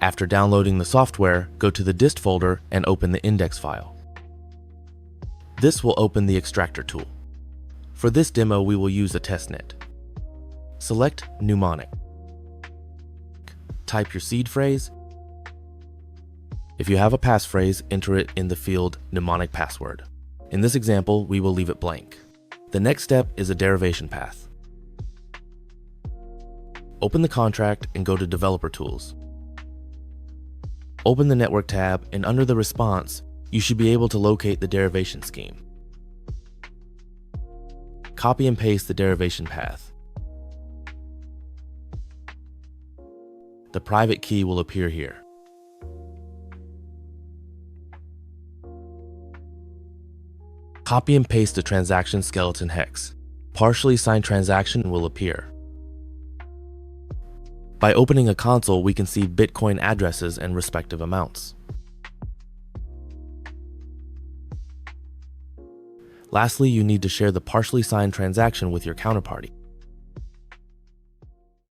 After downloading the software, go to the dist folder and open the index file. This will open the Extractor tool. For this demo, we will use a testnet. Select mnemonic. Type your seed phrase. If you have a passphrase, enter it in the field mnemonic password. In this example, we will leave it blank. The next step is a derivation path. Open the contract and go to Developer Tools. Open the Network tab, and under the response, you should be able to locate the derivation scheme. Copy and paste the derivation path. The private key will appear here. Copy and paste the transaction skeleton hex. Partially signed transaction will appear. By opening a console, we can see Bitcoin addresses and respective amounts. Lastly, you need to share the partially signed transaction with your counterparty.